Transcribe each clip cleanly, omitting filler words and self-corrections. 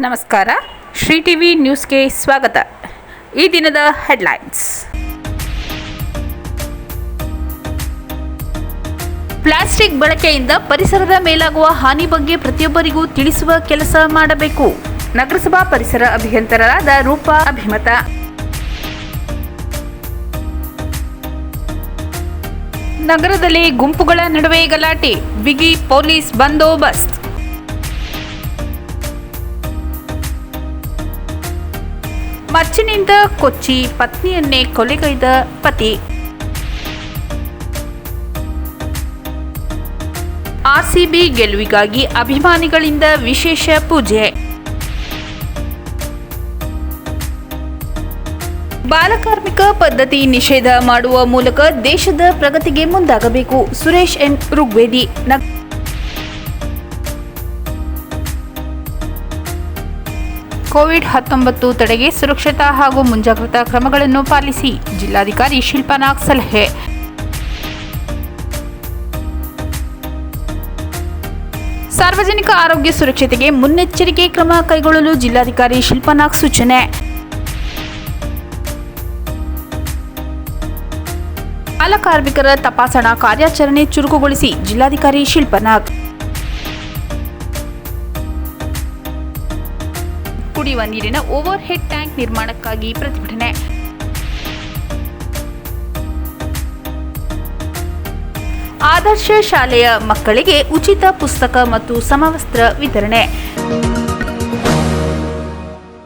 ನಮಸ್ಕಾರ. ಶ್ರೀ ಟಿವಿ ನ್ಯೂಸ್ಗೆ ಸ್ವಾಗತ. ಈ ದಿನದ ಹೆಡ್ಲೈನ್ಸ್. ಪ್ಲಾಸ್ಟಿಕ್ ಬಳಕೆಯಿಂದ ಪರಿಸರದ ಮೇಲಾಗುವ ಹಾನಿ ಬಗ್ಗೆ ಪ್ರತಿಯೊಬ್ಬರಿಗೂ ತಿಳಿಸುವ ಕೆಲಸ ಮಾಡಬೇಕು. ನಗರಸಭಾ ಪರಿಸರ ಅಭಿಯಂತರರಾದ ರೂಪಾ ಅಭಿಮತ. ನಗರದಲ್ಲಿ ಗುಂಪುಗಳ ನಡುವೆ ಗಲಾಟೆ, ಬಿಗಿ ಪೊಲೀಸ್ ಬಂದೋಬಸ್ತ್. ಮಚ್ಚಿನಿಂದ ಕೊಚ್ಚಿ ಪತ್ನಿಯನ್ನೇ ಕೊಲೆಗೈದ ಪತಿ. ಆರ್ಸಿಬಿ ಗೆಲುವಿಗಾಗಿ ಅಭಿಮಾನಿಗಳಿಂದ ವಿಶೇಷ ಪೂಜೆ. ಬಾಲಕಾರ್ಮಿಕ ಪದ್ಧತಿ ನಿಷೇಧ ಮಾಡುವ ಮೂಲಕ ದೇಶದ ಪ್ರಗತಿಗೆ ಮುಂದಾಗಬೇಕು. ಸುರೇಶ್ ಎನ್ ಋಗ್ವೇದಿ. ಕೋವಿಡ್-19 ತಡೆಗೆ ಸುರಕ್ಷತಾ ಹಾಗೂ ಮುಂಜಾಗ್ರತಾ ಕ್ರಮಗಳನ್ನು ಪಾಲಿಸಿ. ಜಿಲ್ಲಾಧಿಕಾರಿ ಶಿಲ್ಪಾ ನಾಗ್ ಸಲಹೆ. ಸಾರ್ವಜನಿಕ ಆರೋಗ್ಯ ಸುರಕ್ಷತೆಗೆ ಮುನ್ನೆಚ್ಚರಿಕೆ ಕ್ರಮ ಕೈಗೊಳ್ಳಲು ಜಿಲ್ಲಾಧಿಕಾರಿ ಶಿಲ್ಪಾ ನಾಗ್ ಸೂಚನೆ. ಬಾಲಕಾರ್ಮಿಕರ ತಪಾಸಣಾ ಕಾರ್ಯಾಚರಣೆ ಚುರುಕುಗೊಳಿಸಿ. ಜಿಲ್ಲಾಧಿಕಾರಿ ಶಿಲ್ಪಾ ನಾಗ್. ಕುಡಿಯುವ ನೀರಿನ ಓವರ್ ಹೆಡ್ ಟ್ಯಾಂಕ್ ನಿರ್ಮಾಣಕ್ಕಾಗಿ ಪ್ರತಿಭಟನೆ. ಆದರ್ಶ ಶಾಲೆಯ ಮಕ್ಕಳಿಗೆ ಉಚಿತ ಪುಸ್ತಕ ಮತ್ತು ಸಮವಸ್ತ್ರ ವಿತರಣೆ.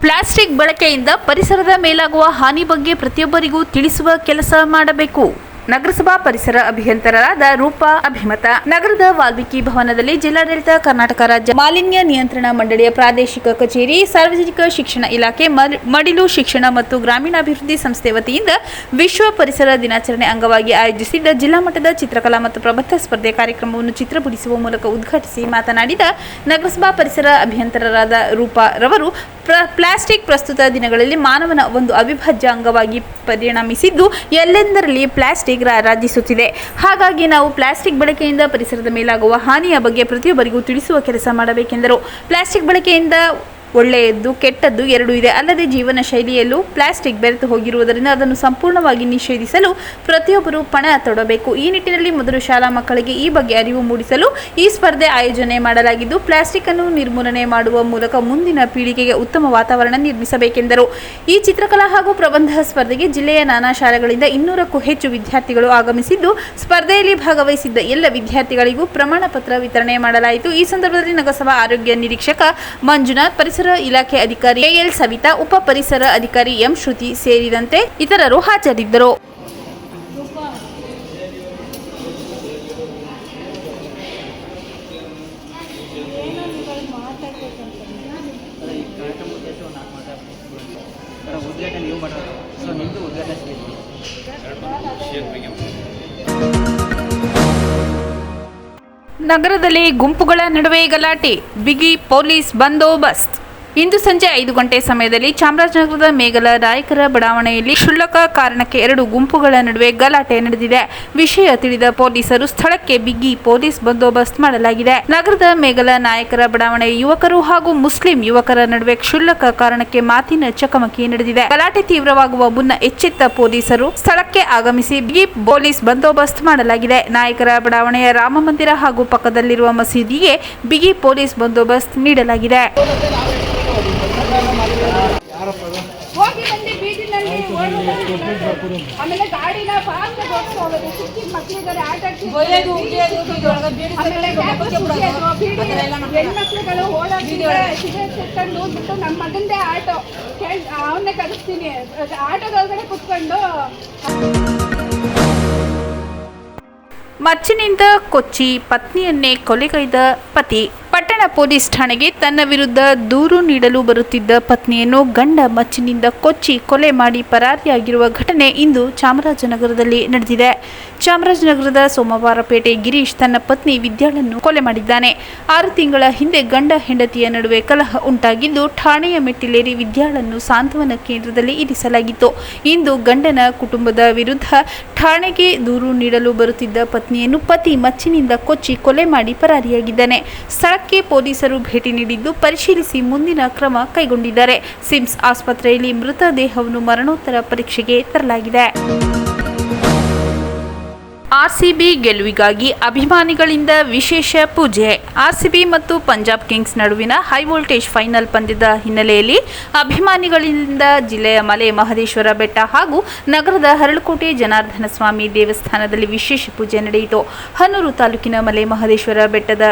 ಪ್ಲಾಸ್ಟಿಕ್ ಬಳಕೆಯಿಂದ ಪರಿಸರದ ಮೇಲಾಗುವ ಹಾನಿ ಬಗ್ಗೆ ಪ್ರತಿಯೊಬ್ಬರಿಗೂ ತಿಳಿಸುವ ಕೆಲಸ ಮಾಡಬೇಕು. ನಗರಸಭಾ ಪರಿಸರ ಅಭಿಯಂತರರಾದ ರೂಪಾ ಅಭಿಮತ. ನಗರದ ವಾಲ್ಮೀಕಿ ಭವನದಲ್ಲಿ ಜಿಲ್ಲಾಡಳಿತ, ಕರ್ನಾಟಕ ರಾಜ್ಯ ಮಾಲಿನ್ಯ ನಿಯಂತ್ರಣ ಮಂಡಳಿಯ ಪ್ರಾದೇಶಿಕ ಕಚೇರಿ, ಸಾರ್ವಜನಿಕ ಶಿಕ್ಷಣ ಇಲಾಖೆ, ಮಡಿಲು ಶಿಕ್ಷಣ ಮತ್ತು ಗ್ರಾಮೀಣಾಭಿವೃದ್ಧಿ ಸಂಸ್ಥೆ ವತಿಯಿಂದ ವಿಶ್ವ ಪರಿಸರ ದಿನಾಚರಣೆ ಅಂಗವಾಗಿ ಆಯೋಜಿಸಿದ್ದ ಜಿಲ್ಲಾ ಮಟ್ಟದ ಚಿತ್ರಕಲಾ ಮತ್ತು ಪ್ರಬಂಧ ಸ್ಪರ್ಧೆ ಕಾರ್ಯಕ್ರಮವನ್ನು ಚಿತ್ರ ಬಿಡಿಸುವ ಮೂಲಕ ಉದ್ಘಾಟಿಸಿ ಮಾತನಾಡಿದ ನಗರಸಭಾ ಪರಿಸರ ಅಭಿಯಂತರರಾದ ರೂಪಾ ರವರು, ಪ್ಲಾಸ್ಟಿಕ್ ಪ್ರಸ್ತುತ ದಿನಗಳಲ್ಲಿ ಮಾನವನ ಒಂದು ಅವಿಭಾಜ್ಯ ಅಂಗವಾಗಿ ಪರಿಣಮಿಸಿದ್ದು ಎಲ್ಲೆಂದರಲ್ಲಿ ಪ್ಲಾಸ್ಟಿಕ್ ರಾರಾಜಿಸುತ್ತಿದೆ. ಹಾಗಾಗಿ ನಾವು ಪ್ಲಾಸ್ಟಿಕ್ ಬಳಕೆಯಿಂದ ಪರಿಸರದ ಮೇಲಾಗುವ ಹಾನಿಯ ಬಗ್ಗೆ ಪ್ರತಿಯೊಬ್ಬರಿಗೂ ತಿಳಿಸುವ ಕೆಲಸ ಮಾಡಬೇಕೆಂದರು. ಪ್ಲಾಸ್ಟಿಕ್ ಬಳಕೆಯಿಂದ ಒಳ್ಳೆಯದ್ದು, ಕೆಟ್ಟದ್ದು ಎರಡೂ ಇದೆ. ಅಲ್ಲದೆ ಜೀವನ ಶೈಲಿಯಲ್ಲೂ ಪ್ಲಾಸ್ಟಿಕ್ ಬೆರೆತು ಹೋಗಿರುವುದರಿಂದ ಅದನ್ನು ಸಂಪೂರ್ಣವಾಗಿ ನಿಷೇಧಿಸಲು ಪ್ರತಿಯೊಬ್ಬರು ಪಣ ತೊಡಬೇಕು. ಈ ನಿಟ್ಟಿನಲ್ಲಿ ಮೊದಲು ಶಾಲಾ ಮಕ್ಕಳಿಗೆ ಈ ಬಗ್ಗೆ ಅರಿವು ಮೂಡಿಸಲು ಈ ಸ್ಪರ್ಧೆ ಆಯೋಜನೆ ಮಾಡಲಾಗಿದ್ದು, ಪ್ಲಾಸ್ಟಿಕ್ ಅನ್ನು ನಿರ್ಮೂಲನೆ ಮಾಡುವ ಮೂಲಕ ಮುಂದಿನ ಪೀಳಿಗೆಗೆ ಉತ್ತಮ ವಾತಾವರಣ ನಿರ್ಮಿಸಬೇಕೆಂದರು. ಈ ಚಿತ್ರಕಲಾ ಹಾಗೂ ಪ್ರಬಂಧ ಸ್ಪರ್ಧೆಗೆ ಜಿಲ್ಲೆಯ ನಾನಾ ಶಾಲೆಗಳಿಂದ 200ಕ್ಕೂ ಹೆಚ್ಚು ವಿದ್ಯಾರ್ಥಿಗಳು ಆಗಮಿಸಿದ್ದು, ಸ್ಪರ್ಧೆಯಲ್ಲಿ ಭಾಗವಹಿಸಿದ್ದ ಎಲ್ಲ ವಿದ್ಯಾರ್ಥಿಗಳಿಗೂ ಪ್ರಮಾಣ ಪತ್ರ ವಿತರಣೆ ಮಾಡಲಾಯಿತು. ಈ ಸಂದರ್ಭದಲ್ಲಿ ನಗರಸಭಾ ಆರೋಗ್ಯ ನಿರೀಕ್ಷಕ ಮಂಜುನಾಥ್, ಪರಿಸರ ಇಲಾಖೆ ಅಧಿಕಾರಿ ಎಲ್ ಸವಿತಾ, ಉಪ ಪರಿಸರ ಅಧಿಕಾರಿ ಎಂ ಶ್ರುತಿ ಸೇರಿದಂತೆ ಇತರರು ಹಾಜರಿದ್ದರು. ನಗರದಲ್ಲಿ ಗುಂಪುಗಳ ನಡುವೆ ಗಲಾಟೆ, ಬಿಗಿ ಪೊಲೀಸ್ ಬಂದೋಬಸ್ತ್. ಇಂದು ಸಂಜೆ 5 ಗಂಟೆ ಸಮಯದಲ್ಲಿ ಚಾಮರಾಜನಗರದ ಮೇಗಲ ನಾಯಕರ ಬಡಾವಣೆಯಲ್ಲಿ ಕ್ಷುಲ್ಲಕ ಕಾರಣಕ್ಕೆ 2 ಗುಂಪುಗಳ ನಡುವೆ ಗಲಾಟೆ ನಡೆದಿದೆ. ವಿಷಯ ತಿಳಿದ ಪೊಲೀಸರು ಸ್ಥಳಕ್ಕೆ ಬಿಗಿ ಪೊಲೀಸ್ ಬಂದೋಬಸ್ತ್ ಮಾಡಲಾಗಿದೆ. ನಗರದ ಮೇಗಲ ನಾಯಕರ ಬಡಾವಣೆಯ ಯುವಕರು ಹಾಗೂ ಮುಸ್ಲಿಂ ಯುವಕರ ನಡುವೆ ಕ್ಷುಲ್ಲಕ ಕಾರಣಕ್ಕೆ ಮಾತಿನ ಚಕಮಕಿ ನಡೆದಿದೆ. ಗಲಾಟೆ ತೀವ್ರವಾಗುವ ಮುನ್ನ ಎಚ್ಚೆತ್ತ ಪೊಲೀಸರು ಸ್ಥಳಕ್ಕೆ ಆಗಮಿಸಿ ಬಿಗಿ ಪೊಲೀಸ್ ಬಂದೋಬಸ್ತ್ ಮಾಡಲಾಗಿದೆ. ನಾಯಕರ ಬಡಾವಣೆಯ ರಾಮ ಮಂದಿರ ಹಾಗೂ ಪಕ್ಕದಲ್ಲಿರುವ ಮಸೀದಿಗೆ ಬಿಗಿ ಪೊಲೀಸ್ ಬಂದೋಬಸ್ತ್ ನೀಡಲಾಗಿದೆ. ಹೋಗಿ ಬಂದು ಬೀದಿನಲ್ಲಿ ಆಮೇಲೆ ಗಾಡಿನ ಫಾಸ್ಟ್ ಹೋಗ್ತಾರೆ. ಚಿಕ್ಕ ಮಕ್ಕಳಿದ್ದಾರೆ, ಆಟ ಆಡ್ತಿದ್ದಾರೆ. ಹೆಣ್ಮಕ್ಳುಗಳು ಓಡಾಡ್ತಿದ್ದಾರೆ. ಸಿಗರೇಟ್ ಸೇರ್ಕೊಂಡು ಬಿಟ್ಟು ನಮ್ಮ ಮಗಂದೇ ಆಟೋ ಅವನ್ನೇ ಕಳಿಸ್ತೀನಿ. ಆಟೋದೊಳಗಡೆ ಕುತ್ಕೊಂಡು ಮಚ್ಚಿನಿಂದ ಕೊಚ್ಚಿ ಪತ್ನಿಯನ್ನೇ ಕೊಲೆಗೈದ ಪತಿ. ಪಟ್ಟಣ ಪೊಲೀಸ್ ಠಾಣೆಗೆ ತನ್ನ ವಿರುದ್ಧ ದೂರು ನೀಡಲು ಬರುತ್ತಿದ್ದ ಪತ್ನಿಯನ್ನು ಗಂಡ ಮಚ್ಚಿನಿಂದ ಕೊಚ್ಚಿ ಕೊಲೆ ಮಾಡಿ ಪರಾರಿಯಾಗಿರುವ ಘಟನೆ ಇಂದು ಚಾಮರಾಜನಗರದಲ್ಲಿ ನಡೆದಿದೆ. ಚಾಮರಾಜನಗರದ ಸೋಮವಾರಪೇಟೆ ಗಿರೀಶ್ ತನ್ನ ಪತ್ನಿ ವಿದ್ಯಾಳನ್ನು ಕೊಲೆ ಮಾಡಿದ್ದಾನೆ. 6 ತಿಂಗಳ ಹಿಂದೆ ಗಂಡ ಹೆಂಡತಿಯ ನಡುವೆ ಕಲಹ ಉಂಟಾಗಿದ್ದು ಠಾಣೆಯ ಮೆಟ್ಟಿಲೇರಿ ವಿದ್ಯಾಳನ್ನು ಸಾಂತ್ವನ ಕೇಂದ್ರದಲ್ಲಿ ಇರಿಸಲಾಗಿತ್ತು. ಇಂದು ಗಂಡನ ಕುಟುಂಬದ ವಿರುದ್ಧ ಠಾಣೆಗೆ ದೂರು ನೀಡಲು ಬರುತ್ತಿದ್ದ ಪತ್ನಿಯನ್ನು ಪತಿ ಮಚ್ಚಿನಿಂದ ಕೊಚ್ಚಿ ಕೊಲೆ ಮಾಡಿ ಪರಾರಿಯಾಗಿದ್ದಾನೆ. ಸ್ಥಳಕ್ಕೆ ಪೊಲೀಸರು ಭೇಟಿ ನೀಡಿದ್ದು ಪರಿಶೀಲಿಸಿ ಮುಂದಿನ ಕ್ರಮ ಕೈಗೊಂಡಿದ್ದಾರೆ. ಸಿಮ್ಸ್ ಆಸ್ಪತ್ರೆಯಲ್ಲಿ ಮೃತದೇಹವನ್ನು ಮರಣೋತ್ತರ ಪರೀಕ್ಷೆಗೆ ತರಲಾಗಿದೆ. ಆರ್ಸಿಬಿ ಗೆಲುವಿಗಾಗಿ ಅಭಿಮಾನಿಗಳಿಂದ ವಿಶೇಷ ಪೂಜೆ. ಆರ್ಸಿಬಿ ಮತ್ತು ಪಂಜಾಬ್ ಕಿಂಗ್ಸ್ ನಡುವಿನ ಹೈ ವೋಲ್ಟೇಜ್ ಫೈನಲ್ ಪಂದ್ಯದ ಹಿನ್ನೆಲೆಯಲ್ಲಿ ಅಭಿಮಾನಿಗಳಿಂದ ಜಿಲ್ಲೆಯ ಮಲೆ ಮಹದೇಶ್ವರ ಬೆಟ್ಟ ಹಾಗೂ ನಗರದ ಹರಳಕೋಟೆ ಜನಾರ್ದನ ಸ್ವಾಮಿ ದೇವಸ್ಥಾನದಲ್ಲಿ ವಿಶೇಷ ಪೂಜೆ ನಡೆಯಿತು. ಹನೂರು ತಾಲೂಕಿನ ಮಲೆ ಮಹದೇಶ್ವರ ಬೆಟ್ಟದ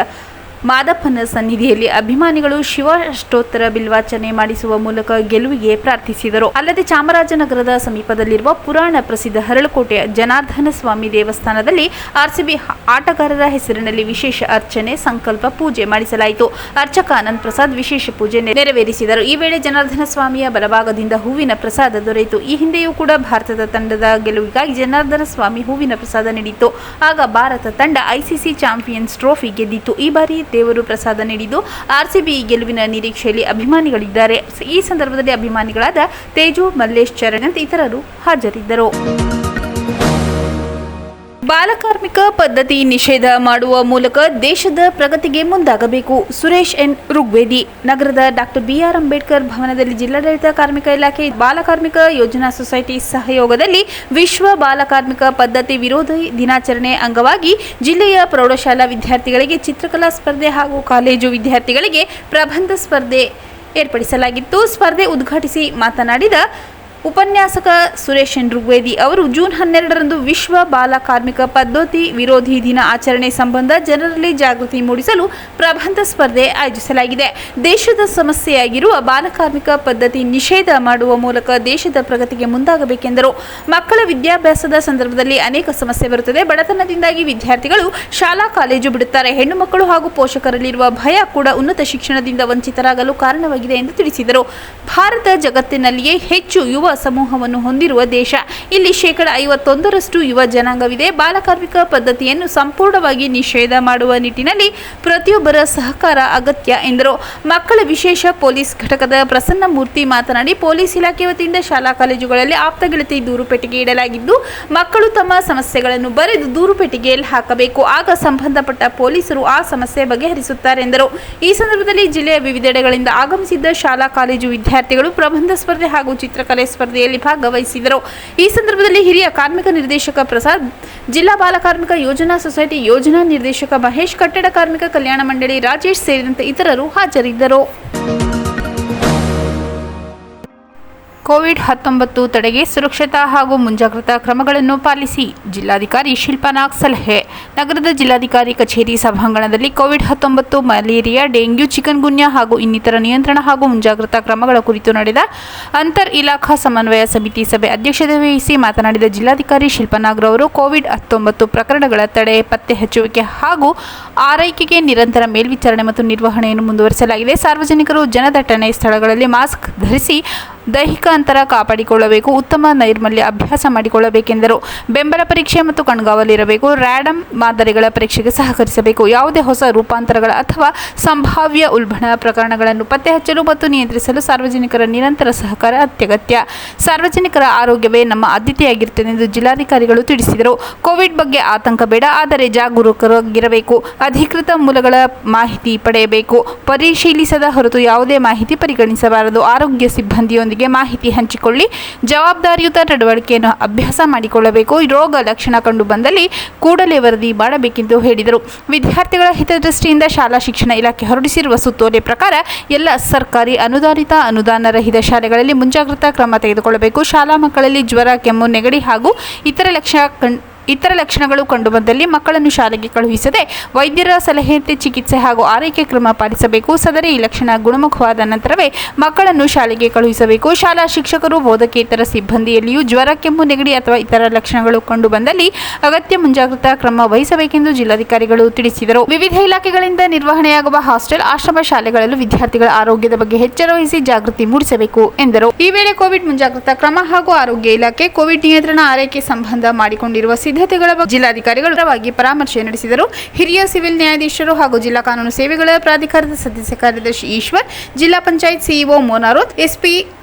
ಮಾದಪ್ಪನ ಸನ್ನಿಧಿಯಲ್ಲಿ ಅಭಿಮಾನಿಗಳು ಶಿವಾಷ್ಟೋತ್ತರ ಬಿಲ್ವಾರ್ಚನೆ ಮಾಡಿಸುವ ಮೂಲಕ ಗೆಲುವಿಗೆ ಪ್ರಾರ್ಥಿಸಿದರು. ಅಲ್ಲದೆ ಚಾಮರಾಜನಗರದ ಸಮೀಪದಲ್ಲಿರುವ ಪುರಾಣ ಪ್ರಸಿದ್ಧ ಹರಳಕೋಟೆಯ ಜನಾರ್ದನ ಸ್ವಾಮಿ ದೇವಸ್ಥಾನದಲ್ಲಿ ಆರ್ಸಿಬಿ ಆಟಗಾರರ ಹೆಸರಿನಲ್ಲಿ ವಿಶೇಷ ಅರ್ಚನೆ ಸಂಕಲ್ಪ ಪೂಜೆ ಮಾಡಿಸಲಾಯಿತು. ಅರ್ಚಕ ಆನಂದ್ ಪ್ರಸಾದ್ ವಿಶೇಷ ಪೂಜೆ ನೆರವೇರಿಸಿದರು. ಈ ವೇಳೆ ಜನಾರ್ದನ ಸ್ವಾಮಿಯ ಬಲಭಾಗದಿಂದ ಹೂವಿನ ಪ್ರಸಾದ ದೊರೆಯಿತು. ಈ ಹಿಂದೆಯೂ ಕೂಡ ಭಾರತದ ತಂಡದ ಗೆಲುವಿಗಾಗಿ ಜನಾರ್ದನ ಸ್ವಾಮಿ ಹೂವಿನ ಪ್ರಸಾದ ನೀಡಿತ್ತು. ಆಗ ಭಾರತ ತಂಡ ಐಸಿಸಿ ಚಾಂಪಿಯನ್ಸ್ ಟ್ರೋಫಿ ಗೆದ್ದಿತ್ತು. ಈ ಬಾರಿ ದೇವರು ಪ್ರಸಾದ ನೀಡಿದ್ದು ಆರ್ಸಿಬಿ ಗೆಲುವಿನ ನಿರೀಕ್ಷೆಯಲ್ಲಿ ಅಭಿಮಾನಿಗಳಿದ್ದಾರೆ. ಈ ಸಂದರ್ಭದಲ್ಲಿ ಅಭಿಮಾನಿಗಳಾದ ತೇಜು, ಮಲ್ಲೇಶ್, ಚರಣ್ ಇತರರು ಹಾಜರಿದ್ದರು. ಬಾಲಕಾರ್ಮಿಕ ಪದ್ಧತಿ ನಿಷೇಧ ಮಾಡುವ ಮೂಲಕ ದೇಶದ ಪ್ರಗತಿಗೆ ಮುಂದಾಗಬೇಕು. ಸುರೇಶ್ ಎನ್ ಋಗ್ವೇದಿ. ನಗರದ ಡಾಕ್ಟರ್ BR ಅಂಬೇಡ್ಕರ್ ಭವನದಲ್ಲಿ ಜಿಲ್ಲಾಡಳಿತ ಕಾರ್ಮಿಕ ಇಲಾಖೆ ಬಾಲಕಾರ್ಮಿಕ ಯೋಜನಾ ಸೊಸೈಟಿ ಸಹಯೋಗದಲ್ಲಿ ವಿಶ್ವ ಬಾಲಕಾರ್ಮಿಕ ಪದ್ಧತಿ ವಿರೋಧಿ ದಿನಾಚರಣೆ ಅಂಗವಾಗಿ ಜಿಲ್ಲೆಯ ಪ್ರೌಢಶಾಲಾ ವಿದ್ಯಾರ್ಥಿಗಳಿಗೆ ಚಿತ್ರಕಲಾ ಸ್ಪರ್ಧೆ ಹಾಗೂ ಕಾಲೇಜು ವಿದ್ಯಾರ್ಥಿಗಳಿಗೆ ಪ್ರಬಂಧ ಸ್ಪರ್ಧೆ ಏರ್ಪಡಿಸಲಾಗಿತ್ತು. ಸ್ಪರ್ಧೆ ಉದ್ಘಾಟಿಸಿ ಮಾತನಾಡಿದ ಉಪನ್ಯಾಸಕ ಸುರೇಶ್ ಎನ್ ಋಗ್ವೇದಿ ಅವರು ಜೂನ್ 12ರಂದು ವಿಶ್ವ ಬಾಲ ಕಾರ್ಮಿಕ ಪದ್ಧತಿ ವಿರೋಧಿ ದಿನ ಆಚರಣೆ ಸಂಬಂಧ ಜನರಲ್ಲಿ ಜಾಗೃತಿ ಮೂಡಿಸಲು ಪ್ರಬಂಧ ಸ್ಪರ್ಧೆ ಆಯೋಜಿಸಲಾಗಿದೆ. ದೇಶದ ಸಮಸ್ಯೆಯಾಗಿರುವ ಬಾಲಕಾರ್ಮಿಕ ಪದ್ಧತಿ ನಿಷೇಧ ಮಾಡುವ ಮೂಲಕ ದೇಶದ ಪ್ರಗತಿಗೆ ಮುಂದಾಗಬೇಕೆಂದರು. ಮಕ್ಕಳ ವಿದ್ಯಾಭ್ಯಾಸದ ಸಂದರ್ಭದಲ್ಲಿ ಅನೇಕ ಸಮಸ್ಯೆ ಬರುತ್ತದೆ. ಬಡತನದಿಂದಾಗಿ ವಿದ್ಯಾರ್ಥಿಗಳು ಶಾಲಾ ಕಾಲೇಜು ಬಿಡುತ್ತಾರೆ. ಹೆಣ್ಣು ಮಕ್ಕಳು ಹಾಗೂ ಪೋಷಕರಲ್ಲಿರುವ ಭಯ ಕೂಡ ಉನ್ನತ ಶಿಕ್ಷಣದಿಂದ ವಂಚಿತರಾಗಲು ಕಾರಣವಾಗಿದೆ ಎಂದು ತಿಳಿಸಿದರು. ಭಾರತ ಜಗತ್ತಿನಲ್ಲಿಯೇ ಹೆಚ್ಚು ಯುವ ಸಮೂಹವನ್ನು ಹೊಂದಿರುವ ದೇಶ. ಇಲ್ಲಿ 51% ಯುವ ಜನಾಂಗವಿದೆ. ಬಾಲಕಾರ್ಮಿಕ ಪದ್ಧತಿಯನ್ನು ಸಂಪೂರ್ಣವಾಗಿ ನಿಷೇಧ ಮಾಡುವ ನಿಟ್ಟಿನಲ್ಲಿ ಪ್ರತಿಯೊಬ್ಬರ ಸಹಕಾರ ಅಗತ್ಯ ಎಂದರು. ಮಕ್ಕಳ ವಿಶೇಷ ಪೊಲೀಸ್ ಘಟಕದ ಪ್ರಸನ್ನ ಮೂರ್ತಿ ಮಾತನಾಡಿ, ಪೊಲೀಸ್ ಇಲಾಖೆ ವತಿಯಿಂದ ಶಾಲಾ ಕಾಲೇಜುಗಳಲ್ಲಿ ಆಪ್ತಗೆಳತಿ ದೂರು ಪೆಟ್ಟಿಗೆ ಇಡಲಾಗಿದ್ದು ಮಕ್ಕಳು ತಮ್ಮ ಸಮಸ್ಯೆಗಳನ್ನು ಬರೆದು ದೂರು ಪೆಟ್ಟಿಗೆಯಲ್ಲಿ ಹಾಕಬೇಕು. ಆಗ ಸಂಬಂಧಪಟ್ಟ ಪೊಲೀಸರು ಆ ಸಮಸ್ಯೆ ಬಗೆಹರಿಸುತ್ತಾರೆ ಎಂದರು. ಈ ಸಂದರ್ಭದಲ್ಲಿ ಜಿಲ್ಲೆಯ ವಿವಿಧೆಡೆಗಳಿಂದ ಆಗಮಿಸಿದ್ದ ಶಾಲಾ ಕಾಲೇಜು ವಿದ್ಯಾರ್ಥಿಗಳು ಪ್ರಬಂಧ ಸ್ಪರ್ಧೆ ಹಾಗೂ ಚಿತ್ರಕಲೆ ಸ್ಪರ್ಧೆಯಲ್ಲಿ ಭಾಗವಹಿಸಿದರು. ಈ ಸಂದರ್ಭದಲ್ಲಿ ಹಿರಿಯ ಕಾರ್ಮಿಕ ನಿರ್ದೇಶಕ ಪ್ರಸಾದ್, ಜಿಲ್ಲಾ ಬಾಲಕಾರ್ಮಿಕ ಯೋಜನಾ ಸೊಸೈಟಿ ಯೋಜನಾ ನಿರ್ದೇಶಕ ಮಹೇಶ್, ಕಟ್ಟಡ ಕಾರ್ಮಿಕ ಕಲ್ಯಾಣ ಮಂಡಳಿ ರಾಜೇಶ್ ಸೇರಿದಂತೆ ಇತರರು ಹಾಜರಿದ್ದರು. ಕೋವಿಡ್-19 ತಡೆಗೆ ಸುರಕ್ಷತಾ ಹಾಗೂ ಮುಂಜಾಗ್ರತಾ ಕ್ರಮಗಳನ್ನು ಪಾಲಿಸಿ ಜಿಲ್ಲಾಧಿಕಾರಿ ಶಿಲ್ಪಾ ನಾಗ್ ಸಲಹೆ. ನಗರದ ಜಿಲ್ಲಾಧಿಕಾರಿ ಕಚೇರಿ ಸಭಾಂಗಣದಲ್ಲಿ ಕೋವಿಡ್-19, ಮಲೇರಿಯಾ, ಡೆಂಗ್ಯೂ, ಚಿಕನ್ ಗುನ್ಯಾ ಹಾಗೂ ಇನ್ನಿತರ ನಿಯಂತ್ರಣ ಹಾಗೂ ಮುಂಜಾಗ್ರತಾ ಕ್ರಮಗಳ ಕುರಿತು ನಡೆದ ಅಂತರ್ ಇಲಾಖಾ ಸಮನ್ವಯ ಸಮಿತಿ ಸಭೆ ಅಧ್ಯಕ್ಷತೆ ವಹಿಸಿ ಮಾತನಾಡಿದ ಜಿಲ್ಲಾಧಿಕಾರಿ ಶಿಲ್ಪಾ ನಾಗ್ ರವರು ಕೋವಿಡ್-19 ಪ್ರಕರಣಗಳ ತಡೆ, ಪತ್ತೆ ಹಚ್ಚುವಿಕೆ ಹಾಗೂ ಆರೈಕೆಗೆ ನಿರಂತರ ಮೇಲ್ವಿಚಾರಣೆ ಮತ್ತು ನಿರ್ವಹಣೆಯನ್ನು ಮುಂದುವರಿಸಲಾಗಿದೆ. ಸಾರ್ವಜನಿಕರು ಜನದಟ್ಟಣೆ ಸ್ಥಳಗಳಲ್ಲಿ ಮಾಸ್ಕ್ ಧರಿಸಿ ದೈಹಿಕ ಅಂತರ ಕಾಪಾಡಿಕೊಳ್ಳಬೇಕು. ಉತ್ತಮ ನೈರ್ಮಲ್ಯ ಅಭ್ಯಾಸ ಮಾಡಿಕೊಳ್ಳಬೇಕೆಂದರು. ಬೆಂಬಲ ಪರೀಕ್ಷೆ ಮತ್ತು ಕಣ್ಗಾವಲಿರಬೇಕು. ರ್ಯಾಂಡಮ್ ಮಾದರಿಗಳ ಪರೀಕ್ಷೆಗೆ ಸಹಕರಿಸಬೇಕು. ಯಾವುದೇ ಹೊಸ ರೂಪಾಂತರಗಳ ಅಥವಾ ಸಂಭಾವ್ಯ ಉಲ್ಬಣ ಪ್ರಕರಣಗಳನ್ನು ಪತ್ತೆ ಹಚ್ಚಲು ಮತ್ತು ನಿಯಂತ್ರಿಸಲು ಸಾರ್ವಜನಿಕರ ನಿರಂತರ ಸಹಕಾರ ಅತ್ಯಗತ್ಯ. ಸಾರ್ವಜನಿಕರ ಆರೋಗ್ಯವೇ ನಮ್ಮ ಆದ್ಯತೆಯಾಗಿರುತ್ತದೆ ಎಂದು ಜಿಲ್ಲಾಧಿಕಾರಿಗಳು ತಿಳಿಸಿದರು. ಕೋವಿಡ್ ಬಗ್ಗೆ ಆತಂಕ ಬೇಡ, ಆದರೆ ಜಾಗರೂಕರಾಗಿರಬೇಕು. ಅಧಿಕೃತ ಮೂಲಗಳ ಮಾಹಿತಿ ಪಡೆಯಬೇಕು. ಪರಿಶೀಲಿಸದ ಹೊರತು ಯಾವುದೇ ಮಾಹಿತಿ ಪರಿಗಣಿಸಬಾರದು. ಆರೋಗ್ಯ ಸಿಬ್ಬಂದಿಯೊಂದಿಗೆ ಮಾಹಿತಿ ಹಂಚಿಕೊಳ್ಳಿ. ಜವಾಬ್ದಾರಿಯುತ ನಡವಳಿಕೆಯನ್ನು ಅಭ್ಯಾಸ ಮಾಡಿಕೊಳ್ಳಬೇಕು. ರೋಗ ಲಕ್ಷಣ ಕಂಡು ಬಂದಲ್ಲಿ ಕೂಡಲೇ ವರದಿ ಮಾಡಬೇಕೆಂದು ಹೇಳಿದರು. ವಿದ್ಯಾರ್ಥಿಗಳ ಹಿತದೃಷ್ಟಿಯಿಂದ ಶಾಲಾ ಶಿಕ್ಷಣ ಇಲಾಖೆ ಹೊರಡಿಸಿರುವ ಸುತ್ತೋಲೆ ಪ್ರಕಾರ ಎಲ್ಲ ಸರ್ಕಾರಿ ಅನುದಾನಿತ, ಅನುದಾನ ರಹಿತ ಶಾಲೆಗಳಲ್ಲಿ ಮುಂಜಾಗ್ರತಾ ಕ್ರಮ ತೆಗೆದುಕೊಳ್ಳಬೇಕು. ಶಾಲಾ ಮಕ್ಕಳಲ್ಲಿ ಜ್ವರ, ಕೆಮ್ಮು, ನೆಗಡಿ ಹಾಗೂ ಇತರ ಲಕ್ಷಣಗಳು ಕಂಡುಬಂದಲ್ಲಿ ಮಕ್ಕಳನ್ನು ಶಾಲೆಗೆ ಕಳುಹಿಸದೆ ವೈದ್ಯರ ಸಲಹೆಯಂತೆ ಚಿಕಿತ್ಸೆ ಹಾಗೂ ಆರೈಕೆ ಕ್ರಮ ಪಾಲಿಸಬೇಕು. ಸದರಿ ಈ ಲಕ್ಷಣ ಗುಣಮುಖವಾದ ನಂತರವೇ ಮಕ್ಕಳನ್ನು ಶಾಲೆಗೆ ಕಳುಹಿಸಬೇಕು. ಶಾಲಾ ಶಿಕ್ಷಕರು, ಬೋಧಕೇತರ ಸಿಬ್ಬಂದಿಯಲ್ಲಿಯೂ ಜ್ವರ, ಕೆಮ್ಮು, ನೆಗಡಿ ಅಥವಾ ಇತರ ಲಕ್ಷಣಗಳು ಕಂಡುಬಂದಲ್ಲಿ ಅಗತ್ಯ ಮುಂಜಾಗ್ರತಾ ಕ್ರಮ ವಹಿಸಬೇಕೆಂದು ಜಿಲ್ಲಾಧಿಕಾರಿಗಳು ತಿಳಿಸಿದರು. ವಿವಿಧ ಇಲಾಖೆಗಳಿಂದ ನಿರ್ವಹಣೆಯಾಗುವ ಹಾಸ್ಟೆಲ್, ಆಶ್ರಮ ಶಾಲೆಗಳಲ್ಲೂ ವಿದ್ಯಾರ್ಥಿಗಳ ಆರೋಗ್ಯದ ಬಗ್ಗೆ ಎಚ್ಚರ ವಹಿಸಿ ಜಾಗೃತಿ ಮೂಡಿಸಬೇಕು ಎಂದರು. ಈ ವೇಳೆ ಕೋವಿಡ್ ಮುಂಜಾಗ್ರತಾ ಕ್ರಮ ಹಾಗೂ ಆರೋಗ್ಯ ಇಲಾಖೆ ಕೋವಿಡ್ ನಿಯಂತ್ರಣ ಆರೈಕೆ ಸಂಬಂಧ ಮಾಡಿಕೊಂಡಿರುವ ಸಿದ್ಧತೆಗಳ ಬಗ್ಗೆ ಜಿಲ್ಲಾಧಿಕಾರಿಗಳು ಪರಾಮರ್ಶೆ ನಡೆಸಿದರು. ಹಿರಿಯ ಸಿವಿಲ್ ನ್ಯಾಯಾಧೀಶರು ಹಾಗೂ ಜಿಲ್ಲಾ ಕಾನೂನು ಸೇವೆಗಳ ಪ್ರಾಧಿಕಾರದ ಸದಸ್ಯ ಕಾರ್ಯದರ್ಶಿ ಈಶ್ವರ್, ಜಿಲ್ಲಾ panchayat CEO Monaroth, SP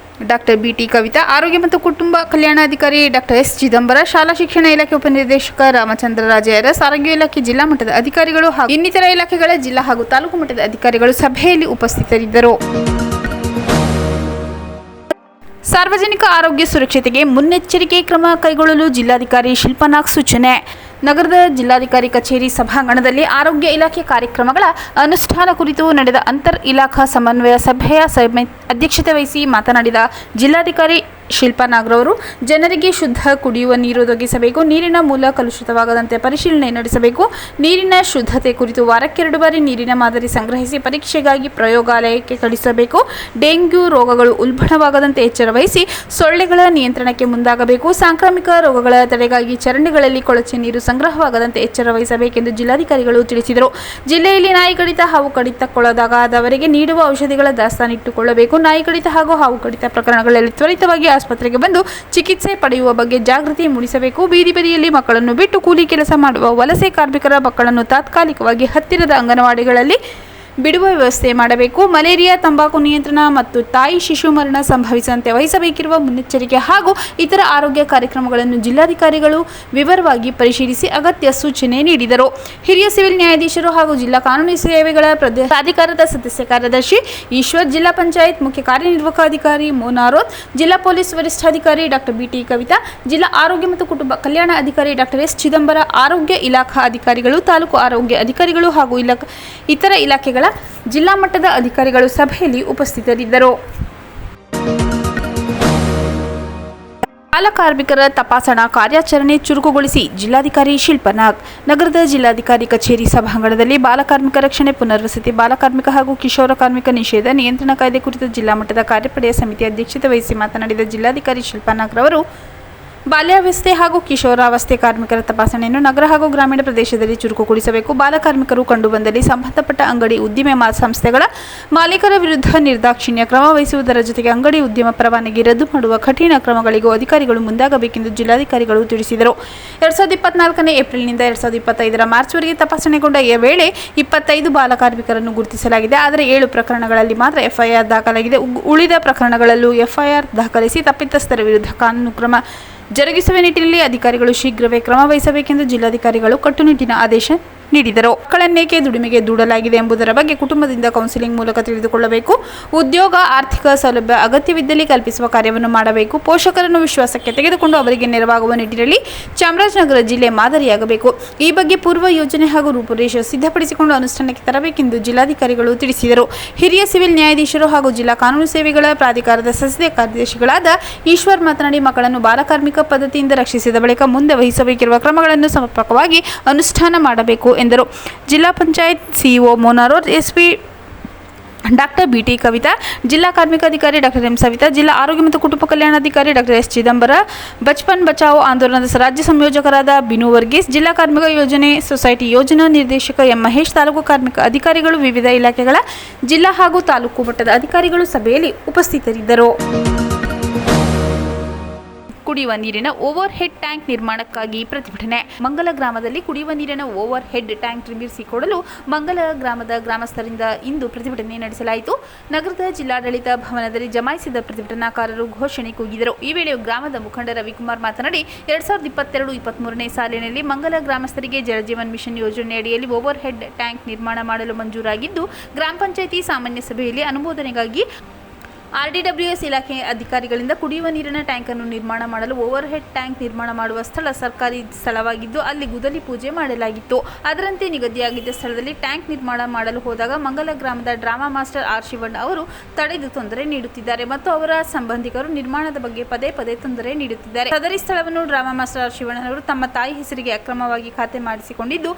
doctor BT Kavitha, ಆರೋಗ್ಯ ಮತ್ತು ಕುಟುಂಬ ಕಲ್ಯಾಣಾಧಿಕಾರಿ ಡಾಕ್ಟರ್ ಎಸ್ ಚಿದಂಬರ, ಶಾಲಾ ಶಿಕ್ಷಣ ಇಲಾಖೆ ಉಪನಿರ್ದೇಶಕ ರಾಮಚಂದ್ರ ರಾಜಯ್ಯರಸ್, ಆರೋಗ್ಯ ಇಲಾಖೆ ಜಿಲ್ಲಾ ಮಟ್ಟದ ಅಧಿಕಾರಿಗಳು ಹಾಗೂ ಇನ್ನಿತರ ಇಲಾಖೆಗಳ ಜಿಲ್ಲಾ ಹಾಗೂ ತಾಲೂಕು ಮಟ್ಟದ ಅಧಿಕಾರಿಗಳು ಸಭೆಯಲ್ಲಿ ಉಪಸ್ಥಿತರಿದ್ದರು. ಸಾರ್ವಜನಿಕ ಆರೋಗ್ಯ ಸುರಕ್ಷತೆಗೆ ಮುನ್ನೆಚ್ಚರಿಕೆ ಕ್ರಮ ಕೈಗೊಳ್ಳಲು ಜಿಲ್ಲಾಧಿಕಾರಿ ಶಿಲ್ಪನಾಗ್ ಸೂಚನೆ. ನಗರದ ಜಿಲ್ಲಾಧಿಕಾರಿ ಕಚೇರಿ ಸಭಾಂಗಣದಲ್ಲಿ ಆರೋಗ್ಯ ಇಲಾಖೆ ಕಾರ್ಯಕ್ರಮಗಳ ಅನುಷ್ಠಾನ ಕುರಿತು ನಡೆದ ಅಂತರ್ ಇಲಾಖಾ ಸಮನ್ವಯ ಸಭೆಯ ಅಧ್ಯಕ್ಷತೆ ವಹಿಸಿ ಮಾತನಾಡಿದ ಜಿಲ್ಲಾಧಿಕಾರಿ ಶಿಲ್ಪನಾಗ್ರವರು, ಜನರಿಗೆ ಶುದ್ಧ ಕುಡಿಯುವ ನೀರು ಒದಗಿಸಬೇಕು, ನೀರಿನ ಮೂಲ ಕಲುಷಿತವಾಗದಂತೆ ಪರಿಶೀಲನೆ ನಡೆಸಬೇಕು, ನೀರಿನ ಶುದ್ಧತೆ ಕುರಿತು ವಾರಕ್ಕೆ 2 ಬಾರಿ ನೀರಿನ ಮಾದರಿ ಸಂಗ್ರಹಿಸಿ ಪರೀಕ್ಷೆಗಾಗಿ ಪ್ರಯೋಗಾಲಯಕ್ಕೆ ಕಳಿಸಬೇಕು, ಡೆಂಗ್ಯೂ ರೋಗಗಳು ಉಲ್ಬಣವಾಗದಂತೆ ಎಚ್ಚರ ವಹಿಸಿ ಸೊಳ್ಳೆಗಳ ನಿಯಂತ್ರಣಕ್ಕೆ ಮುಂದಾಗಬೇಕು, ಸಾಂಕ್ರಾಮಿಕ ರೋಗಗಳ ತಡೆಗಾಗಿ ಚರಂಡಿಗಳಲ್ಲಿ ಕೊಳಚೆ ನೀರು ಸಂಗ್ರಹವಾಗದಂತೆ ಎಚ್ಚರ ವಹಿಸಬೇಕೆಂದು ಜಿಲ್ಲಾಧಿಕಾರಿಗಳು ತಿಳಿಸಿದರು. ಜಿಲ್ಲೆಯಲ್ಲಿ ನಾಯಿ ಕಡಿತ, ಹಾವು ಕಡಿತಕ್ಕೊಳಗಾದವರಿಗೆ ನೀಡುವ ಔಷಧಿಗಳ ದಾಸ್ತಾನಿಟ್ಟುಕೊಳ್ಳಬೇಕು. ನಾಯಿ ಕಡಿತ ಹಾಗೂ ಹಾವು ಕಡಿತ ಪ್ರಕರಣಗಳಲ್ಲಿ ತ್ವರಿತವಾಗಿ ಆಸ್ಪತ್ರೆಗೆ ಬಂದು ಚಿಕಿತ್ಸೆ ಪಡೆಯುವ ಬಗ್ಗೆ ಜಾಗೃತಿ ಮೂಡಿಸಬೇಕು. ಬೀದಿ ಬದಿಯಲ್ಲಿ ಮಕ್ಕಳನ್ನು ಬಿಟ್ಟು ಕೂಲಿ ಕೆಲಸ ಮಾಡುವ ವಲಸೆ ಕಾರ್ಮಿಕರ ಮಕ್ಕಳನ್ನು ತಾತ್ಕಾಲಿಕವಾಗಿ ಹತ್ತಿರದ ಅಂಗನವಾಡಿಗಳಲ್ಲಿ ಬಿಡುವ ವ್ಯವಸ್ಥೆ ಮಾಡಬೇಕು. ಮಲೇರಿಯಾ, ತಂಬಾಕು ನಿಯಂತ್ರಣ ಮತ್ತು ತಾಯಿ ಶಿಶು ಮರಣ ಸಂಭವಿಸದಂತೆ ವಹಿಸಬೇಕಿರುವ ಮುನ್ನೆಚ್ಚರಿಕೆ ಹಾಗೂ ಇತರ ಆರೋಗ್ಯ ಕಾರ್ಯಕ್ರಮಗಳನ್ನು ಜಿಲ್ಲಾಧಿಕಾರಿಗಳು ವಿವರವಾಗಿ ಪರಿಶೀಲಿಸಿ ಅಗತ್ಯ ಸೂಚನೆ ನೀಡಿದರು. ಹಿರಿಯ ಸಿವಿಲ್ ನ್ಯಾಯಾಧೀಶರು ಹಾಗೂ ಜಿಲ್ಲಾ ಕಾನೂನು ಸೇವೆಗಳ ಪ್ರಾಧಿಕಾರದ ಸದಸ್ಯ ಕಾರ್ಯದರ್ಶಿ ಈಶ್ವರ್, ಜಿಲ್ಲಾ ಪಂಚಾಯತ್ ಮುಖ್ಯ ಕಾರ್ಯನಿರ್ವಾಹಕ ಅಧಿಕಾರಿ ಮೋನಾರೋತ್, ಜಿಲ್ಲಾ ಪೊಲೀಸ್ ವರಿಷ್ಠಾಧಿಕಾರಿ ಡಾಕ್ಟರ್ ಬಿಟಿ ಕವಿತಾ, ಜಿಲ್ಲಾ ಆರೋಗ್ಯ ಮತ್ತು ಕುಟುಂಬ ಕಲ್ಯಾಣ ಅಧಿಕಾರಿ ಡಾಕ್ಟರ್ ಎಸ್ ಚಿದಂಬರ, ಆರೋಗ್ಯ ಇಲಾಖಾ ಅಧಿಕಾರಿಗಳು, ತಾಲೂಕು ಆರೋಗ್ಯ ಅಧಿಕಾರಿಗಳು ಹಾಗೂ ಇತರ ಇಲಾಖೆಗಳ ಜಿಲ್ಲಾ ಮಟ್ಟದ ಅಧಿಕಾರಿಗಳು ಸಭೆಯಲ್ಲಿ ಉಪಸ್ಥಿತರಿದ್ದರು. ಬಾಲಕಾರ್ಮಿಕರ ತಪಾಸಣಾ ಕಾರ್ಯಾಚರಣೆ ಚುರುಕುಗೊಳಿಸಿ ಜಿಲ್ಲಾಧಿಕಾರಿ ಶಿಲ್ಪನಾಗ್. ನಗರದ ಜಿಲ್ಲಾಧಿಕಾರಿ ಕಚೇರಿ ಸಭಾಂಗಣದಲ್ಲಿ ಬಾಲಕಾರ್ಮಿಕ ರಕ್ಷಣೆ, ಪುನರ್ವಸತಿ, ಬಾಲಕಾರ್ಮಿಕ ಹಾಗೂ ಕಿಶೋರ ಕಾರ್ಮಿಕ ನಿಷೇಧ ನಿಯಂತ್ರಣ ಕಾಯ್ದೆ ಕುರಿತು ಜಿಲ್ಲಾ ಮಟ್ಟದ ಕಾರ್ಯಪಡೆಯ ಸಮಿತಿ ಅಧ್ಯಕ್ಷತೆ ವಹಿಸಿ ಮಾತನಾಡಿದ ಜಿಲ್ಲಾಧಿಕಾರಿ ಶಿಲ್ಪನಾಗ್ ರವರು, ಬಾಲ್ಯಾವಸ್ಥೆ ಹಾಗೂ ಕಿಶೋರಾವಸ್ಥೆ ಕಾರ್ಮಿಕರ ತಪಾಸಣೆಯನ್ನು ನಗರ ಹಾಗೂ ಗ್ರಾಮೀಣ ಪ್ರದೇಶದಲ್ಲಿ ಚುರುಕುಗೊಳಿಸಬೇಕು. ಬಾಲಕಾರ್ಮಿಕರು ಕಂಡುಬಂದಲ್ಲಿ ಸಂಬಂಧಪಟ್ಟ ಅಂಗಡಿ, ಉದ್ದಿಮೆ ಸಂಸ್ಥೆಗಳ ಮಾಲೀಕರ ವಿರುದ್ಧ ನಿರ್ದಾಕ್ಷಿಣ್ಯ ಕ್ರಮ ವಹಿಸುವುದರ ಜೊತೆಗೆ ಅಂಗಡಿ, ಉದ್ಯಮ ಪರವಾನಗಿ ರದ್ದು ಮಾಡುವ ಕಠಿಣ ಕ್ರಮಗಳಿಗೂ ಅಧಿಕಾರಿಗಳು ಮುಂದಾಗಬೇಕೆಂದು ಜಿಲ್ಲಾಧಿಕಾರಿಗಳು ತಿಳಿಸಿದರು. 2024 ಏಪ್ರಿಲ್ನಿಂದ 2025 ಮಾರ್ಚ್ವರೆಗೆ ತಪಾಸಣೆಗೊಂಡ ವೇಳೆ 25 ಬಾಲಕಾರ್ಮಿಕರನ್ನು ಗುರುತಿಸಲಾಗಿದೆ. ಆದರೆ 7 ಪ್ರಕರಣಗಳಲ್ಲಿ ಮಾತ್ರ ಎಫ್ಐಆರ್ ದಾಖಲಾಗಿದೆ. ಉಳಿದ ಪ್ರಕರಣಗಳಲ್ಲೂ ಎಫ್ಐಆರ್ ದಾಖಲಿಸಿ ತಪ್ಪಿತಸ್ಥರ ವಿರುದ್ಧ ಕಾನೂನು ಕ್ರಮ ಜರುಗಿಸುವ ನಿಟ್ಟಿನಲ್ಲಿ ಅಧಿಕಾರಿಗಳು ಶೀಘ್ರವೇ ಕ್ರಮ ವಹಿಸಬೇಕೆಂದು ಜಿಲ್ಲಾಧಿಕಾರಿಗಳು ಕಟ್ಟುನಿಟ್ಟಿನ ಆದೇಶ ನೀಡಿದರು. ಮಕ್ಕಳನ್ನೇಕೆ ದುಡಿಮೆಗೆ ದೂಡಲಾಗಿದೆ ಎಂಬುದರ ಬಗ್ಗೆ ಕುಟುಂಬದಿಂದ ಕೌನ್ಸಿಲಿಂಗ್ ಮೂಲಕ ತಿಳಿದುಕೊಳ್ಳಬೇಕು. ಉದ್ಯೋಗ, ಆರ್ಥಿಕ ಸೌಲಭ್ಯ ಅಗತ್ಯವಿದ್ದಲ್ಲಿ ಕಲ್ಪಿಸುವ ಕಾರ್ಯವನ್ನು ಮಾಡಬೇಕು. ಪೋಷಕರನ್ನು ವಿಶ್ವಾಸಕ್ಕೆ ತೆಗೆದುಕೊಂಡು ಅವರಿಗೆ ನೆರವಾಗುವ ನಿಟ್ಟಿನಲ್ಲಿ ಚಾಮರಾಜನಗರ ಜಿಲ್ಲೆ ಮಾದರಿಯಾಗಬೇಕು. ಈ ಬಗ್ಗೆ ಪೂರ್ವ ಯೋಜನೆ ಹಾಗೂ ರೂಪುರೇಷೆ ಸಿದ್ಧಪಡಿಸಿಕೊಂಡು ಅನುಷ್ಠಾನಕ್ಕೆ ತರಬೇಕೆಂದು ಜಿಲ್ಲಾಧಿಕಾರಿಗಳು ತಿಳಿಸಿದರು. ಹಿರಿಯ ಸಿವಿಲ್ ನ್ಯಾಯಾಧೀಶರು ಹಾಗೂ ಜಿಲ್ಲಾ ಕಾನೂನು ಸೇವೆಗಳ ಪ್ರಾಧಿಕಾರದ ಸದಸ್ಯ ಕಾರ್ಯದರ್ಶಿಗಳಾದ ಈಶ್ವರ್ ಮಾತನಾಡಿ, ಮಕ್ಕಳನ್ನು ಬಾಲಕಾರ್ಮಿಕ ಪದ್ಧತಿಯಿಂದ ರಕ್ಷಿಸಿದ ಬಳಿಕ ಮುಂದೆ ವಹಿಸಬೇಕಿರುವ ಕ್ರಮಗಳನ್ನು ಸಮರ್ಪಕವಾಗಿ ಅನುಷ್ಠಾನ ಮಾಡಬೇಕು ಎಂದರು. ಜಿಲ್ಲಾ panchayat CEO Monaroth, SP doctor BT Kavitha, ಜಿಲ್ಲಾ ಕಾರ್ಮಿಕ ಅಧಿಕಾರಿ ಡಾಕ್ಟರ್ ಎಂ ಸವಿತಾ, ಜಿಲ್ಲಾ ಆರೋಗ್ಯ ಮತ್ತು ಕುಟುಂಬ ಕಲ್ಯಾಣಾಧಿಕಾರಿ ಡಾಕ್ಟರ್ ಎಸ್ ಚಿದಂಬರ, ಬಚ್ಪನ್ ಬಚಾವೋ ಆಂದೋಲನದ ರಾಜ್ಯ ಸಂಯೋಜಕರಾದ ಬಿನು ವರ್ಗೀಸ್, ಜಿಲ್ಲಾ ಕಾರ್ಮಿಕ ಯೋಜನೆ ಸೊಸೈಟಿ ಯೋಜನಾ ನಿರ್ದೇಶಕ ಎಂ ಮಹೇಶ್, ತಾಲೂಕು ಕಾರ್ಮಿಕ ಅಧಿಕಾರಿಗಳು, ವಿವಿಧ ಇಲಾಖೆಗಳ ಜಿಲ್ಲಾ ಹಾಗೂ ತಾಲೂಕು ಮಟ್ಟದ ಅಧಿಕಾರಿಗಳು ಸಭೆಯಲ್ಲಿ ಉಪಸ್ಥಿತರಿದ್ದರು. ಕುಡಿಯುವ ನೀರಿನ ಓವರ್ ಹೆಡ್ ಟ್ಯಾಂಕ್ ನಿರ್ಮಾಣಕ್ಕಾಗಿ ಪ್ರತಿಭಟನೆ. ಮಂಗಲ ಗ್ರಾಮದಲ್ಲಿ ಕುಡಿಯುವ ನೀರಿನ ಓವರ್ ಹೆಡ್ ಟ್ಯಾಂಕ್ ನಿರ್ಮಿಸಿಕೊಡಲು ಮಂಗಲ ಗ್ರಾಮದ ಗ್ರಾಮಸ್ಥರಿಂದ ಇಂದು ಪ್ರತಿಭಟನೆ ನಡೆಸಲಾಯಿತು. ನಗರದ ಜಿಲ್ಲಾಡಳಿತ ಭವನದಲ್ಲಿ ಜಮಾಯಿಸಿದ ಪ್ರತಿಭಟನಾಕಾರರು ಘೋಷಣೆ ಕೂಗಿದರು. ಈ ವೇಳೆ ಗ್ರಾಮದ ಮುಖಂಡ ರವಿಕುಮಾರ್ ಮಾತನಾಡಿ, 2022-23ನೇ ಸಾಲಿನಲ್ಲಿ ಮಂಗಲ ಗ್ರಾಮಸ್ಥರಿಗೆ ಜಲಜೀವನ್ ಮಿಷನ್ ಯೋಜನೆಯಡಿಯಲ್ಲಿ ಓವರ್ ಹೆಡ್ ಟ್ಯಾಂಕ್ ನಿರ್ಮಾಣ ಮಾಡಲು ಮಂಜೂರಾಗಿದ್ದು, ಗ್ರಾಮ ಪಂಚಾಯಿತಿ ಸಾಮಾನ್ಯ ಸಭೆಯಲ್ಲಿ ಅನುಮೋದನೆಗಾಗಿ RDWS ಇಲಾಖೆ ಅಧಿಕಾರಿಗಳಿಂದ ಕುಡಿಯುವ ನೀರಿನ ಟ್ಯಾಂಕ್ ಅನ್ನು ನಿರ್ಮಾಣ ಮಾಡಲು ಓವರ್ ಹೆಡ್ ಟ್ಯಾಂಕ್ ನಿರ್ಮಾಣ ಮಾಡುವ ಸ್ಥಳ ಸರ್ಕಾರಿ ಸ್ಥಳವಾಗಿದ್ದು ಅಲ್ಲಿ ಗುದಲಿ ಪೂಜೆ ಮಾಡಲಾಗಿತ್ತು. ಅದರಂತೆ ನಿಗದಿಯಾಗಿದ್ದ ಸ್ಥಳದಲ್ಲಿ ಟ್ಯಾಂಕ್ ನಿರ್ಮಾಣ ಮಾಡಲು ಹೋದಾಗ ಮಂಗಲ ಗ್ರಾಮದ ಡ್ರಾಮಾ ಮಾಸ್ಟರ್ ಆರ್ ಶಿವಣ್ಣ ಅವರು ತಡೆದು ತೊಂದರೆ ನೀಡುತ್ತಿದ್ದಾರೆ ಮತ್ತು ಅವರ ಸಂಬಂಧಿಕರು ನಿರ್ಮಾಣದ ಬಗ್ಗೆ ಪದೇ ಪದೇ ತೊಂದರೆ ನೀಡುತ್ತಿದ್ದಾರೆ. ಸದರಿ ಸ್ಥಳವನ್ನು ಡ್ರಾಮಾ ಮಾಸ್ಟರ್ ಆರ್ ಶಿವಣ್ಣ ಅವರು ತಮ್ಮ ತಾಯಿ ಹೆಸರಿಗೆ ಅಕ್ರಮವಾಗಿ ಖಾತೆ ಮಾಡಿಸಿಕೊಂಡಿದ್ದು,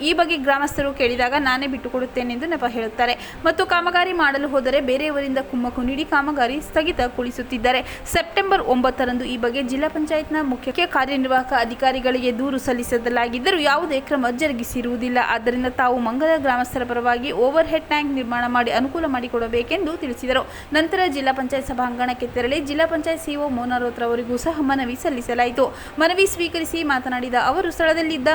ಈ ಬಗ್ಗೆ ಗ್ರಾಮಸ್ಥರು ಕೇಳಿದಾಗ ನಾನೇ ಬಿಟ್ಟುಕೊಡುತ್ತೇನೆಂದು ನೆಪ ಹೇಳುತ್ತಾರೆ ಮತ್ತು ಕಾಮಗಾರಿ ಮಾಡಲು ಹೋದರೆ ಬೇರೆಯವರಿಂದ ಕುಮ್ಮಕ್ಕು ನೀಡಿ ಕಾಮಗಾರಿ ಸ್ಥಗಿತಗೊಳಿಸುತ್ತಿದ್ದಾರೆ. ಸೆಪ್ಟೆಂಬರ್ 9ರಂದು ಈ ಬಗ್ಗೆ ಜಿಲ್ಲಾ ಪಂಚಾಯತ್ನ ಮುಖ್ಯ ಕಾರ್ಯನಿರ್ವಾಹಕ ಅಧಿಕಾರಿಗಳಿಗೆ ದೂರು ಸಲ್ಲಿಸಲಾಗಿದ್ದರೂ ಯಾವುದೇ ಕ್ರಮ ಜರುಗಿಸಿರುವುದಿಲ್ಲ. ಆದ್ದರಿಂದ ತಾವು ಮಂಗಲ ಗ್ರಾಮಸ್ಥರ ಪರವಾಗಿ ಓವರ್ ಹೆಡ್ ಟ್ಯಾಂಕ್ ನಿರ್ಮಾಣ ಮಾಡಿ ಅನುಕೂಲ ಮಾಡಿಕೊಡಬೇಕೆಂದು ತಿಳಿಸಿದರು. ನಂತರ ಜಿಲ್ಲಾ ಪಂಚಾಯತ್ ಸಭಾಂಗಣಕ್ಕೆ ತೆರಳಿ ಜಿಲ್ಲಾ ಪಂಚಾಯತ್ ಸಿಒ ಮೋನಾರೋತ್ ಅವರಿಗೂ ಸಹ ಮನವಿ ಸಲ್ಲಿಸಲಾಯಿತು. ಮನವಿ ಸ್ವೀಕರಿಸಿ ಮಾತನಾಡಿದ ಅವರು, ಸ್ಥಳದಲ್ಲಿದ್ದ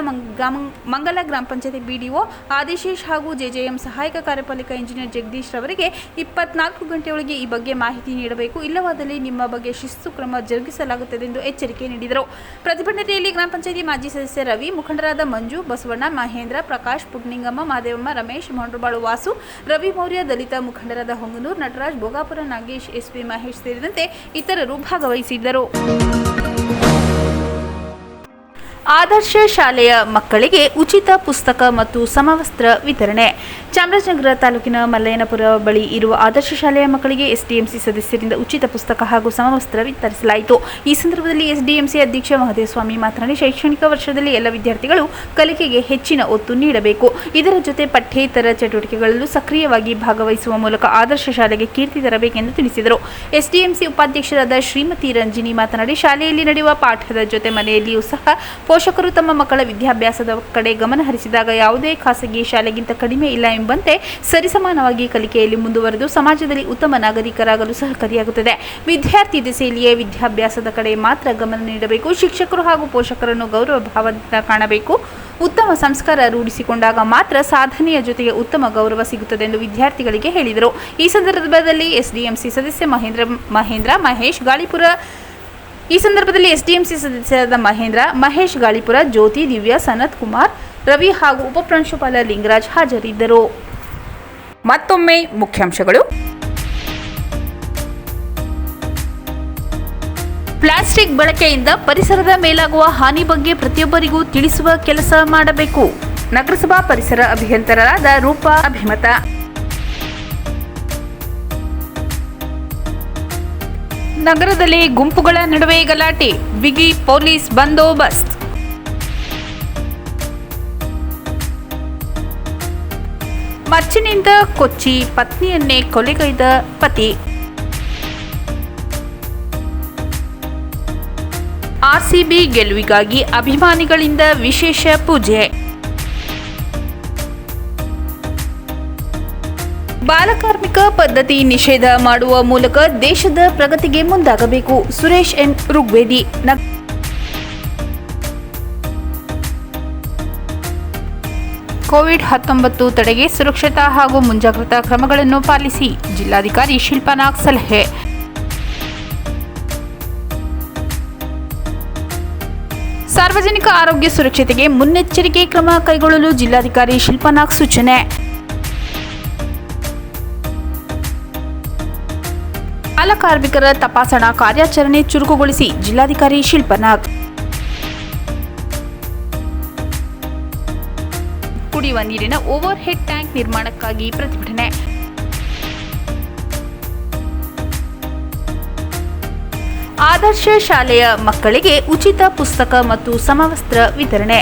ಮಂಗಲ ಗ್ರಾಮ ಪಂಚಾಯತ್ ಬಿಡಿಒ ಆದಿಶೇಷ್ ಹಾಗೂ ಜೆಜೆಎಂ ಸಹಾಯಕ ಕಾರ್ಯಪಾಲಿಕ ಇಂಜಿನಿಯರ್ ಜಗದೀಶ್ ರವರಿಗೆ 24 ಗಂಟೆಯೊಳಗೆ ಈ ಬಗ್ಗೆ ಮಾಹಿತಿ ನೀಡಬೇಕು, ಇಲ್ಲವಾದಲ್ಲಿ ನಿಮ್ಮ ಬಗ್ಗೆ ಶಿಸ್ತು ಕ್ರಮ ಜರುಗಿಸಲಾಗುತ್ತದೆ ಎಂದು ಎಚ್ಚರಿಕೆ ನೀಡಿದರು. ಪ್ರತಿಭಟನೆಯಲ್ಲಿ ಗ್ರಾಮ ಪಂಚಾಯತಿ ಮಾಜಿ ಸದಸ್ಯ ರವಿ, ಮುಖಂಡರಾದ ಮಂಜು, ಬಸವಣ್ಣ, ಮಹೇಂದ್ರ, ಪ್ರಕಾಶ್, ಪುಟ್ನಿಂಗಮ್ಮ, ಮಾದೇವಮ್ಮ, ರಮೇಶ್, ಮೊಂಡ್ರಬಾಳು ವಾಸು, ರವಿ ಮೌರ್ಯ, ದಲಿತ ಮುಖಂಡರಾದ ಹೊಂಗನೂರ್, ನಟರಾಜ್, ಭೋಗಾಪುರ, ನಾಗೇಶ್, ಎಸ್ಪಿ ಮಹೇಶ್ ಸೇರಿದಂತೆ ಇತರರು ಭಾಗವಹಿಸಿದ್ದರು. ಆದರ್ಶ ಶಾಲೆಯ ಮಕ್ಕಳಿಗೆ ಉಚಿತ ಪುಸ್ತಕ ಮತ್ತು ಸಮವಸ್ತ್ರ ವಿತರಣೆ. ಚಾಮರಾಜನಗರ ತಾಲೂಕಿನ ಮಲ್ಲಯ್ಯನಪುರ ಬಳಿ ಇರುವ ಆದರ್ಶ ಶಾಲೆಯ ಮಕ್ಕಳಿಗೆ ಎಸ್ಡಿಎಂಸಿ ಸದಸ್ಯರಿಂದ ಉಚಿತ ಪುಸ್ತಕ ಹಾಗೂ ಸಮವಸ್ತ್ರ ವಿತರಿಸಲಾಯಿತು. ಈ ಸಂದರ್ಭದಲ್ಲಿ ಎಸ್ಡಿಎಂಸಿ ಅಧ್ಯಕ್ಷ ಮಹದೇವಸ್ವಾಮಿ ಮಾತನಾಡಿ, ಶೈಕ್ಷಣಿಕ ವರ್ಷದಲ್ಲಿ ಎಲ್ಲ ವಿದ್ಯಾರ್ಥಿಗಳು ಕಲಿಕೆಗೆ ಹೆಚ್ಚಿನ ಒತ್ತು ನೀಡಬೇಕು. ಇದರ ಜೊತೆ ಪಠ್ಯೇತರ ಚಟುವಟಿಕೆಗಳಲ್ಲೂ ಸಕ್ರಿಯವಾಗಿ ಭಾಗವಹಿಸುವ ಮೂಲಕ ಆದರ್ಶ ಶಾಲೆಗೆ ಕೀರ್ತಿ ತರಬೇಕೆಂದು ತಿಳಿಸಿದರು. ಎಸ್ಡಿಎಂಸಿ ಉಪಾಧ್ಯಕ್ಷರಾದ ಶ್ರೀಮತಿ ರಂಜಿನಿ ಮಾತನಾಡಿ, ಶಾಲೆಯಲ್ಲಿ ನಡೆಯುವ ಪಾಠದ ಜೊತೆ ಮನೆಯಲ್ಲಿಯೂ ಸಹ ಪೋಷಕರು ತಮ್ಮ ಮಕ್ಕಳ ವಿದ್ಯಾಭ್ಯಾಸದ ಕಡೆ ಗಮನ ಹರಿಸಿದಾಗ ಯಾವುದೇ ಖಾಸಗಿ ಶಾಲೆಗಿಂತ ಕಡಿಮೆ ಇಲ್ಲ ಎಂಬಂತೆ ಸರಿಸಮಾನವಾಗಿ ಕಲಿಕೆಯಲ್ಲಿ ಮುಂದುವರೆದು ಸಮಾಜದಲ್ಲಿ ಉತ್ತಮ ನಾಗರಿಕರಾಗಲು ಸಹಕಾರಿಯಾಗುತ್ತದೆ. ವಿದ್ಯಾರ್ಥಿ ದೆಸೆಯಲ್ಲಿಯೇ ವಿದ್ಯಾಭ್ಯಾಸದ ಕಡೆ ಮಾತ್ರ ಗಮನ ನೀಡಬೇಕು. ಶಿಕ್ಷಕರು ಹಾಗೂ ಪೋಷಕರನ್ನು ಗೌರವ ಭಾವದಿಂದ ಕಾಣಬೇಕು. ಉತ್ತಮ ಸಂಸ್ಕಾರ ರೂಢಿಸಿಕೊಂಡಾಗ ಮಾತ್ರ ಸಾಧನೆಯ ಜೊತೆಗೆ ಉತ್ತಮ ಗೌರವ ಸಿಗುತ್ತದೆ ಎಂದು ವಿದ್ಯಾರ್ಥಿಗಳಿಗೆ ಹೇಳಿದರು. ಈ ಸಂದರ್ಭದಲ್ಲಿ ಎಸ್ಡಿಎಂಸಿ ಸದಸ್ಯ ಮಹೇಂದ್ರ, ಮಹೇಶ್ ಗಾಳಿಪುರ ಸದಸ್ಯರಾದ ಮಹೇಶ್ ಗಾಳಿಪುರ, ಜ್ಯೋತಿ, ದಿವ್ಯಾ, ಸನತ್ ಕುಮಾರ್, ರವಿ ಹಾಗೂ ಉಪಪ್ರಾಂಶುಪಾಲ ಲಿಂಗರಾಜ್ ಹಾಜರಿದ್ದರು. ಮತ್ತೊಮ್ಮೆ ಮುಖ್ಯಾಂಶಗಳು. ಪ್ಲಾಸ್ಟಿಕ್ ಬಳಕೆಯಿಂದ ಪರಿಸರದ ಮೇಲಾಗುವ ಹಾನಿ ಬಗ್ಗೆ ಪ್ರತಿಯೊಬ್ಬರಿಗೂ ತಿಳಿಸುವ ಕೆಲಸ ಮಾಡಬೇಕು. ನಗರಸಭಾ ಪರಿಸರ ಅಭಿಯಂತರರಾದ ರೂಪಾ ಅಭಿಮತ. ನಗರದಲ್ಲಿ ಗುಂಪುಗಳ ನಡುವೆ ಗಲಾಟೆ, ಬಿಗಿ ಪೊಲೀಸ್ ಬಂದೋಬಸ್ತ್. ಮಚ್ಚಿನಿಂದ ಕೊಚ್ಚಿ ಪತ್ನಿಯನ್ನೇ ಕೊಲೆಗೈದ ಪತಿ. ಆರ್ಸಿಬಿ ಗೆಲುವಿಗಾಗಿ ಅಭಿಮಾನಿಗಳಿಂದ ವಿಶೇಷ ಪೂಜೆ. ಬಾಲಕಾರ್ಮಿಕ ಪದ್ಧತಿ ನಿಷೇಧ ಮಾಡುವ ಮೂಲಕ ದೇಶದ ಪ್ರಗತಿಗೆ ಮುಂದಾಗಬೇಕು. ಸುರೇಶ್ ಎನ್ ಋಗ್ವೇದಿ. ಕೋವಿಡ್-19 ತಡೆಗೆ ಸುರಕ್ಷತಾ ಹಾಗೂ ಮುಂಜಾಗ್ರತಾ ಕ್ರಮಗಳನ್ನು ಪಾಲಿಸಿ, ಜಿಲ್ಲಾಧಿಕಾರಿ ಶಿಲ್ಪಾ ನಾಗ್ ಸಲಹೆ. ಸಾರ್ವಜನಿಕ ಆರೋಗ್ಯ ಸುರಕ್ಷತೆಗೆ ಮುನ್ನೆಚ್ಚರಿಕೆ ಕ್ರಮ ಕೈಗೊಳ್ಳಲು ಜಿಲ್ಲಾಧಿಕಾರಿ ಶಿಲ್ಪಾ ನಾಗ್ ಸೂಚನೆ. ಬಾಲಕಾರ್ಮಿಕರ ತಪಾಸಣಾ ಕಾರ್ಯಾಚರಣೆ ಚುರುಕುಗೊಳಿಸಿ, ಜಿಲ್ಲಾಧಿಕಾರಿ ಶಿಲ್ಪಾ ನಾಗ್. ಕುಡಿಯುವ ನೀರಿನ ಓವರ್ ಹೆಡ್ ಟ್ಯಾಂಕ್ ನಿರ್ಮಾಣಕ್ಕಾಗಿ ಪ್ರತಿಭಟನೆ. ಆದರ್ಶ ಶಾಲೆಯ ಮಕ್ಕಳಿಗೆ ಉಚಿತ ಪುಸ್ತಕ ಮತ್ತು ಸಮವಸ್ತ್ರ ವಿತರಣೆ.